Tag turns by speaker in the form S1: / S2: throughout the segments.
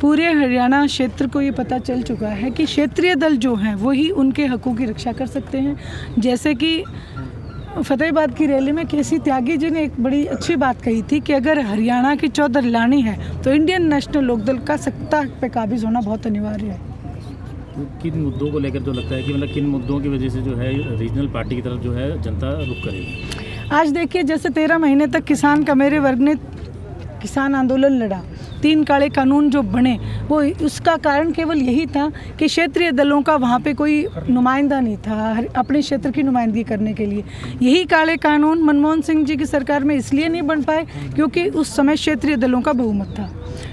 S1: पूरे हरियाणा क्षेत्र को ये पता चल चुका है कि क्षेत्रीय दल जो हैं वही उनके हकों की रक्षा कर सकते हैं। जैसे कि फतेहाबाद की रैली में केसी त्यागी जी ने एक बड़ी अच्छी बात कही थी कि अगर हरियाणा की चौधर लानी है तो इंडियन नेशनल लोकदल का सत्ता पे काबिज होना बहुत अनिवार्य है।
S2: तो किन मुद्दों को लेकर तो लगता है कि मतलब किन मुद्दों की वजह से जो है रीजनल पार्टी की तरफ जो है जनता रुख करेगी?
S1: आज देखिए, जैसे 13 महीने तक किसान का मेरे वर्ग ने किसान आंदोलन लड़ा, 3 काले कानून जो बने, वो उसका कारण केवल यही था कि क्षेत्रीय दलों का वहाँ पे कोई नुमाइंदा नहीं था अपने क्षेत्र की नुमाइंदगी करने के लिए। यही काले कानून मनमोहन सिंह जी की सरकार में इसलिए नहीं बन पाए क्योंकि उस समय क्षेत्रीय दलों का बहुमत था।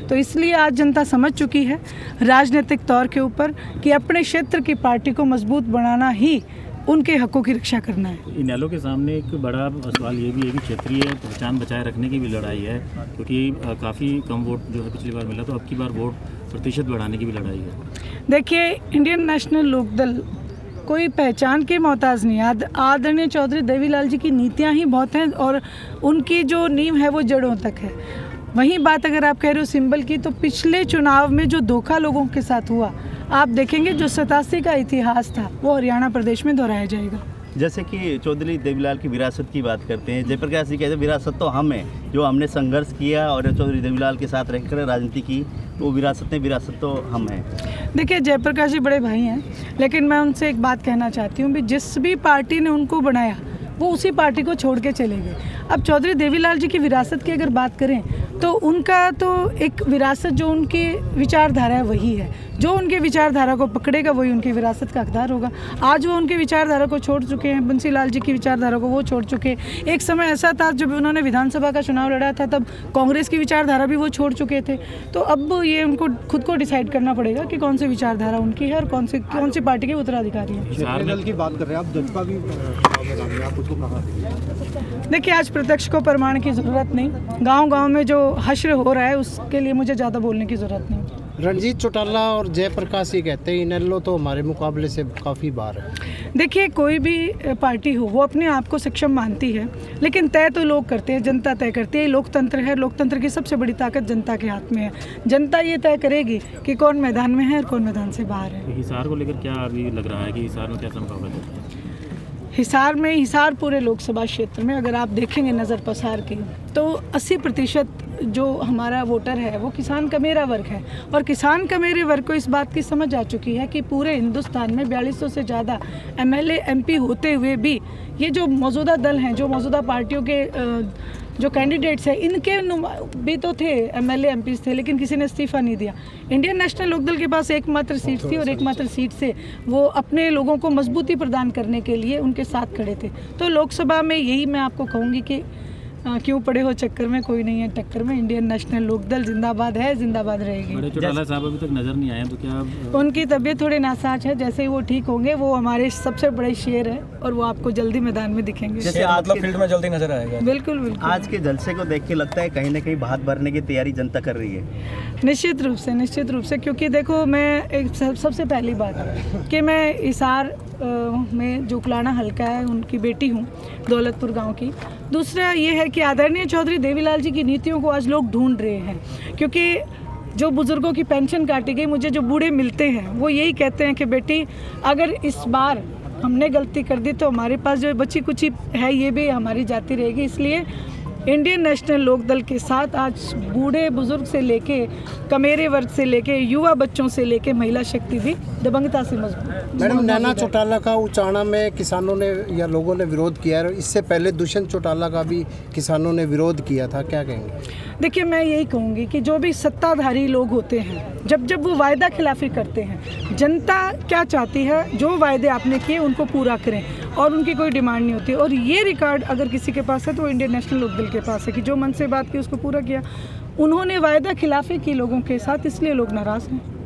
S1: तो इसलिए आज जनता समझ चुकी है राजनीतिक तौर के ऊपर कि अपने क्षेत्र की पार्टी को मजबूत बनाना ही उनके हकों की रक्षा करना है।
S2: इनेलो के सामने एक बड़ा सवाल ये भी है कि क्षेत्रीय पहचान बचाए रखने की भी लड़ाई है, क्योंकि काफ़ी कम वोट जो है पिछली बार मिला, तो अब की बार वोट प्रतिशत बढ़ाने की भी लड़ाई है।
S1: देखिए, इंडियन नेशनल लोकदल कोई पहचान के मोहताज नहीं। आदरणीय चौधरी देवीलाल जी की नीतियाँ ही बहुत हैं और उनकी जो नींव है वो जड़ों तक है। वहीं बात अगर आप कह रहे हो सिंबल की, तो पिछले चुनाव में जो धोखा लोगों के साथ हुआ, आप देखेंगे जो 87 का इतिहास था वो हरियाणा प्रदेश में दोहराया जाएगा।
S3: जैसे कि चौधरी देवीलाल की विरासत की बात करते हैं, जयप्रकाश जी कहते हैं विरासत तो हम है, जो हमने संघर्ष किया और चौधरी देवीलाल के साथ रहकर राजनीति की, तो विरासत तो हम हैं।
S1: देखिए, जयप्रकाश जी बड़े भाई हैं, लेकिन मैं उनसे एक बात कहना चाहती हूँ भी जिस भी पार्टी ने उनको बनाया वो उसी पार्टी को छोड़ के चले गए। अब चौधरी देवीलाल जी की विरासत की अगर बात करें तो उनका तो एक विरासत जो उनकी विचारधारा है वही है, जो उनके विचारधारा को पकड़ेगा वही उनकी विरासत का हकदार होगा। आज वो उनके विचारधारा को छोड़ चुके हैं, बंसीलाल जी की विचारधारा को वो छोड़ चुके हैं। एक समय ऐसा था जब उन्होंने विधानसभा का चुनाव लड़ा था तब कांग्रेस की विचारधारा भी वो छोड़ चुके थे। तो अब ये उनको खुद को डिसाइड करना पड़ेगा कि कौन सी विचारधारा उनकी है और कौन सी पार्टी के उत्तराधिकारी है।
S4: दल की बात कर रहे हैं आप, जजपा भी आप उसको कहा?
S1: देखिए, आज प्रत्यक्ष को प्रमाण की ज़रूरत नहीं, गांव-गांव में जो हश्र हो रहा है उसके लिए मुझे ज़्यादा बोलने की ज़रूरत नहीं।
S4: रणजीत चौटाला और जयप्रकाश ये कहते हैं इनेलो तो हमारे मुकाबले से काफ़ी बार है।
S1: देखिए, कोई भी पार्टी हो वो अपने आप को सक्षम मानती है, लेकिन तय तो लोग करते हैं, जनता तय करती है। लोकतंत्र है, लोकतंत्र की सबसे बड़ी ताकत जनता के हाथ में है। जनता ये तय करेगी कि कौन मैदान में है और कौन मैदान से बाहर है।
S2: हिसार को लेकर क्या अभी लग रहा है कि हिसार में क्या संभावना है?
S1: हिसार पूरे लोकसभा क्षेत्र में अगर आप देखेंगे नज़र पसार के, तो 80% जो हमारा वोटर है वो किसान का मेरा वर्ग है। और किसान का मेरे वर्ग को इस बात की समझ आ चुकी है कि पूरे हिंदुस्तान में 4200 से ज़्यादा MLA MP होते हुए भी ये जो मौजूदा दल हैं, जो मौजूदा पार्टियों के जो कैंडिडेट्स हैं, इनके भी तो थे MLA MPs थे, लेकिन किसी ने इस्तीफ़ा नहीं दिया। इंडियन नेशनल लोकदल के पास एकमात्र सीट थी और एकमात्र सीट से वो अपने लोगों को मजबूती प्रदान करने के लिए उनके साथ खड़े थे। तो लोकसभा में यही मैं आपको कहूँगी कि क्यों पड़े हो चक्कर में, कोई नहीं है टक्कर में। इंडियन नेशनल लोकदल जिंदाबाद है, जिंदाबाद रहेगी।
S2: बड़े चौटाला साहब अभी तक नजर नहीं आए, तो क्या
S1: उनकी तबीयत थोड़ी नासाज है, जैसे ही वो ठीक होंगे, वो हमारे सबसे बड़े शेर है और वो आपको जल्दी मैदान में दिखेंगे।
S3: जैसे आज
S4: फील्ड में जल्दी नजर आएगा।
S1: बिल्कुल बिल्कुल।
S3: आज के जलसे को देख के लगता है कहीं ना कहीं भात भरने की तैयारी जनता कर रही है।
S1: निश्चित रूप से क्योंकि देखो, मैं एक सबसे पहली बात कि मैं हिसार में जो कुलाना हल्का है उनकी बेटी हूँ, दौलतपुर गांव की। दूसरा ये है कि आदरणीय चौधरी देवीलाल जी की नीतियों को आज लोग ढूंढ रहे हैं, क्योंकि जो बुज़ुर्गों की पेंशन काटी गई, मुझे जो बूढ़े मिलते हैं वो यही कहते हैं कि बेटी अगर इस बार हमने गलती कर दी तो हमारे पास जो बची कुची है ये भी हमारी जाती रहेगी। इसलिए इंडियन नेशनल लोकदल के साथ आज बूढ़े बुजुर्ग से लेके कमेरे वर्ग से लेके युवा बच्चों से लेके महिला शक्ति भी दबंगता से मजबूत।
S4: मैडम, नैना चौटाला का उचाना में किसानों ने या लोगों ने विरोध किया है, इससे पहले दुष्यंत चौटाला का भी किसानों ने विरोध किया था, क्या कहेंगे?
S1: देखिए, मैं यही कहूँगी कि जो भी सत्ताधारी लोग होते हैं, जब वो वायदा खिलाफी करते हैं, जनता क्या चाहती है, जो वायदे आपने किए उनको पूरा करें और उनकी कोई डिमांड नहीं होती। और ये रिकॉर्ड अगर किसी के पास है तो इंडियन नेशनल लोकदल के पास है कि जो मन से बात की उसको पूरा किया। उन्होंने वायदा खिलाफी की लोगों के साथ, इसलिए लोग नाराज़ हैं।